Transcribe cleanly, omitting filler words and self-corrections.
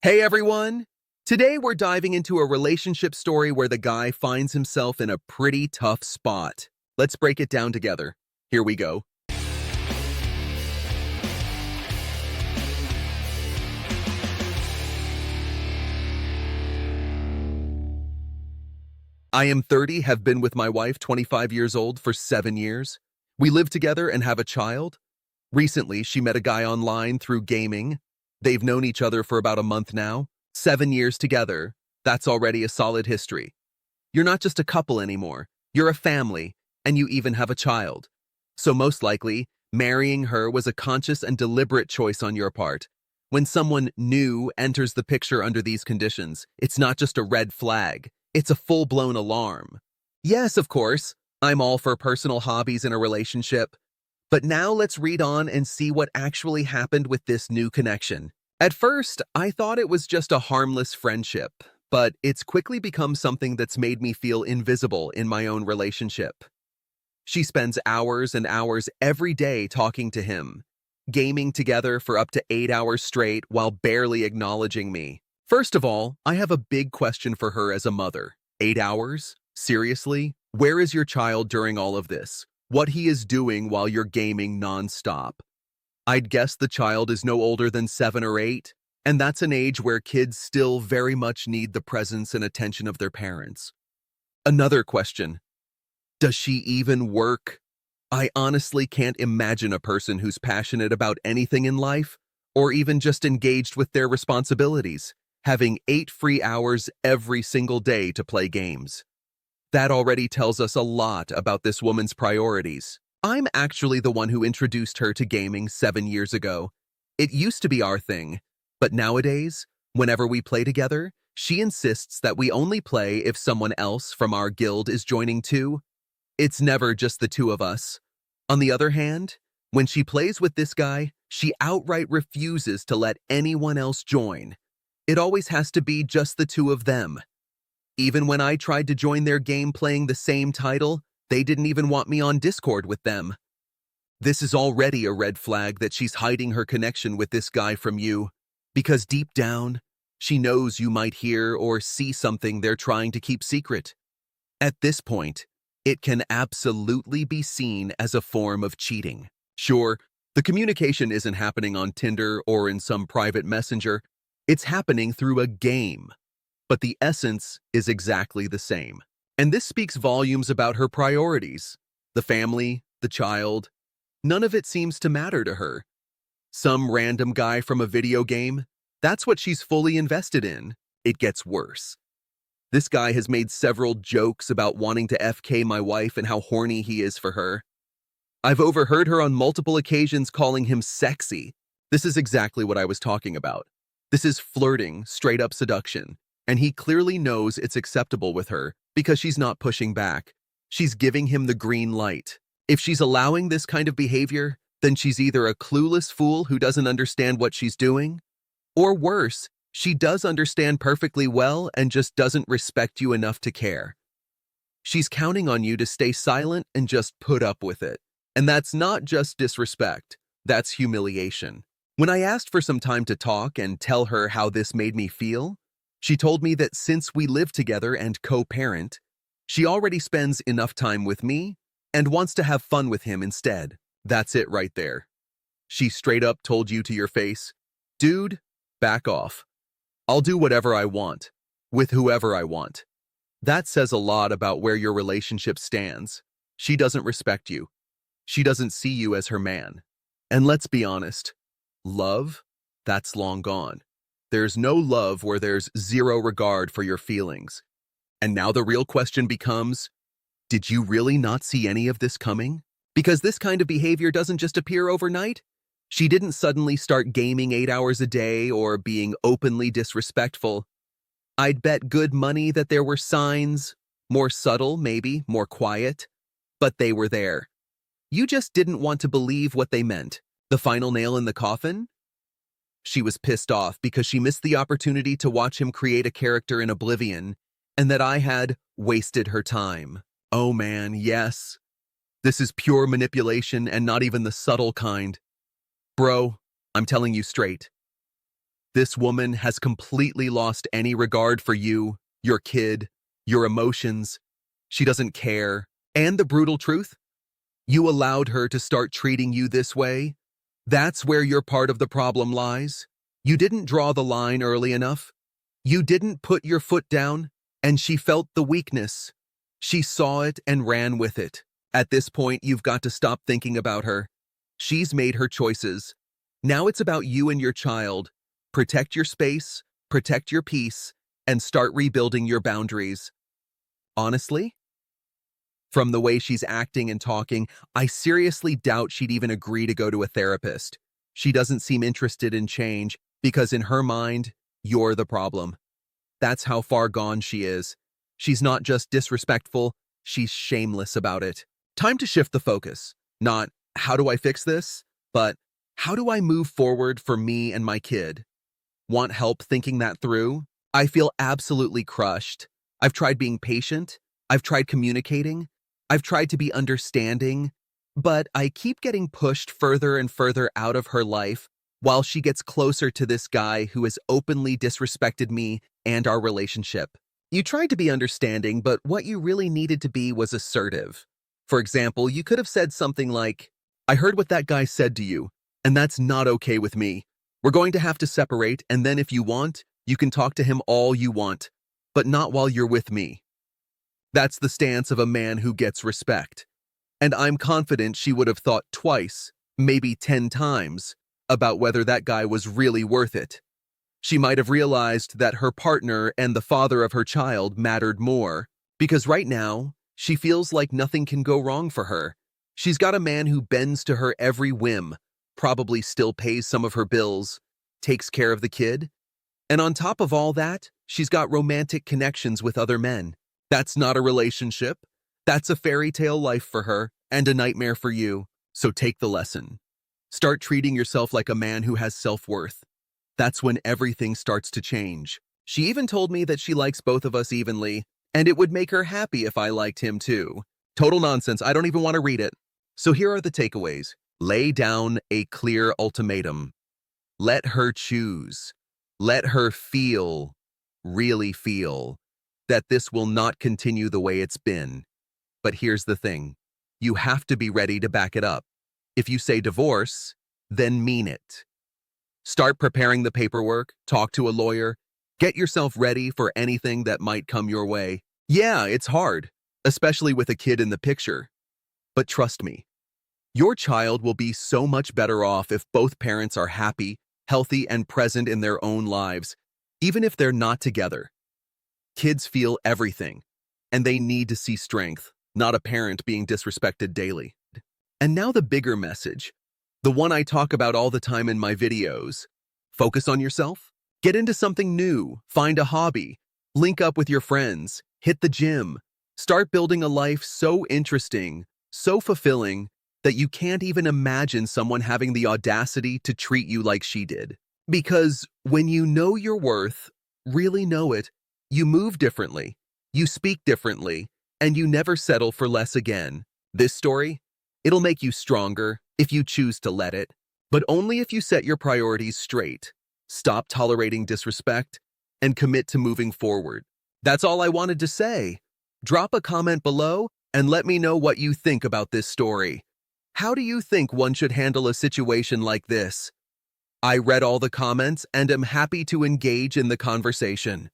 Hey everyone! Today we're diving into a relationship story where the guy finds himself in a pretty tough spot. Let's break it down together. Here we go. I am 30, have been with my wife, 25 years old, for 7 years. We live together and have a child. Recently, she met a guy online through gaming. They've known each other for about a month now. 7 years together. That's already a solid history. You're not just a couple anymore. You're a family, and you even have a child. So most likely, marrying her was a conscious and deliberate choice on your part. When someone new enters the picture under these conditions, it's not just a red flag. It's a full-blown alarm. Yes, of course, I'm all for personal hobbies in a relationship. But now let's read on and see what actually happened with this new connection. At first, I thought it was just a harmless friendship, but it's quickly become something that's made me feel invisible in my own relationship. She spends hours and hours every day talking to him, gaming together for up to 8 hours straight while barely acknowledging me. First of all, I have a big question for her as a mother. 8 hours? Seriously? Where is your child during all of this? What he is doing while you're gaming non-stop? I'd guess the child is no older than 7 or 8, and that's an age where kids still very much need the presence and attention of their parents. Another question. Does she even work? I honestly can't imagine a person who's passionate about anything in life, or even just engaged with their responsibilities, having 8 free hours every single day to play games. That already tells us a lot about this woman's priorities. I'm actually the one who introduced her to gaming 7 years ago. It used to be our thing, but nowadays, whenever we play together, she insists that we only play if someone else from our guild is joining too. It's never just the two of us. On the other hand, when she plays with this guy, she outright refuses to let anyone else join. It always has to be just the two of them. Even when I tried to join their game playing the same title, they didn't even want me on Discord with them. This is already a red flag that she's hiding her connection with this guy from you, because deep down, she knows you might hear or see something they're trying to keep secret. At this point, it can absolutely be seen as a form of cheating. Sure, the communication isn't happening on Tinder or in some private messenger. It's happening through a game. But the essence is exactly the same. And this speaks volumes about her priorities. The family, the child. None of it seems to matter to her. Some random guy from a video game, that's what she's fully invested in. It gets worse. This guy has made several jokes about wanting to FK my wife and how horny he is for her. I've overheard her on multiple occasions calling him sexy. This is exactly what I was talking about. This is flirting, straight-up seduction. And he clearly knows it's acceptable with her because she's not pushing back. She's giving him the green light. If she's allowing this kind of behavior, then she's either a clueless fool who doesn't understand what she's doing, or worse, she does understand perfectly well and just doesn't respect you enough to care. She's counting on you to stay silent and just put up with it. And that's not just disrespect, that's humiliation. When I asked for some time to talk and tell her how this made me feel, she told me that since we live together and co-parent, she already spends enough time with me and wants to have fun with him instead. That's it right there. She straight up told you to your face, "Dude, back off. I'll do whatever I want, with whoever I want." That says a lot about where your relationship stands. She doesn't respect you. She doesn't see you as her man. And let's be honest, love? That's long gone. There's no love where there's zero regard for your feelings. And now the real question becomes, did you really not see any of this coming? Because this kind of behavior doesn't just appear overnight. She didn't suddenly start gaming 8 hours a day or being openly disrespectful. I'd bet good money that there were signs, more subtle maybe, more quiet, but they were there. You just didn't want to believe what they meant. The final nail in the coffin? She was pissed off because she missed the opportunity to watch him create a character in Oblivion, and that I had wasted her time. Oh man, yes. This is pure manipulation and not even the subtle kind. Bro, I'm telling you straight. This woman has completely lost any regard for you, your kid, your emotions. She doesn't care. And the brutal truth? You allowed her to start treating you this way. That's where your part of the problem lies. You didn't draw the line early enough. You didn't put your foot down, and she felt the weakness. She saw it and ran with it. At this point, you've got to stop thinking about her. She's made her choices. Now it's about you and your child. Protect your space, protect your peace, and start rebuilding your boundaries. Honestly, from the way she's acting and talking, I seriously doubt she'd even agree to go to a therapist. She doesn't seem interested in change because in her mind, you're the problem. That's how far gone she is. She's not just disrespectful, she's shameless about it. Time to shift the focus. Not, how do I fix this? But, how do I move forward for me and my kid? Want help thinking that through? I feel absolutely crushed. I've tried being patient. I've tried communicating. I've tried to be understanding. But I keep getting pushed further and further out of her life while she gets closer to this guy who has openly disrespected me and our relationship. You tried to be understanding, but what you really needed to be was assertive. For example, you could have said something like, I heard what that guy said to you, and that's not okay with me. We're going to have to separate, and then if you want, you can talk to him all you want, but not while you're with me. That's the stance of a man who gets respect. And I'm confident she would have thought twice, maybe 10 times, about whether that guy was really worth it. She might have realized that her partner and the father of her child mattered more, because right now, she feels like nothing can go wrong for her. She's got a man who bends to her every whim, probably still pays some of her bills, takes care of the kid, and on top of all that, she's got romantic connections with other men. That's not a relationship. That's a fairy tale life for her and a nightmare for you. So take the lesson. Start treating yourself like a man who has self-worth. That's when everything starts to change. She even told me that she likes both of us evenly, and it would make her happy if I liked him too. Total nonsense. I don't even want to read it. So here are the takeaways. Lay down a clear ultimatum. Let her choose. Let her feel, really feel, that this will not continue the way it's been. But here's the thing. You have to be ready to back it up. If you say divorce, then mean it. Start preparing the paperwork, talk to a lawyer, get yourself ready for anything that might come your way. Yeah, it's hard, especially with a kid in the picture. But trust me, your child will be so much better off if both parents are happy, healthy, and present in their own lives, even if they're not together. Kids feel everything, and they need to see strength, not a parent being disrespected daily. And now the bigger message, the one I talk about all the time in my videos. Focus on yourself. Get into something new. Find a hobby. Link up with your friends. Hit the gym. Start building a life so interesting, so fulfilling, that you can't even imagine someone having the audacity to treat you like she did. Because when you know your worth, really know it, you move differently, you speak differently, and you never settle for less again. This story, it'll make you stronger if you choose to let it, but only if you set your priorities straight, stop tolerating disrespect, and commit to moving forward. That's all I wanted to say. Drop a comment below and let me know what you think about this story. How do you think one should handle a situation like this? I read all the comments and am happy to engage in the conversation.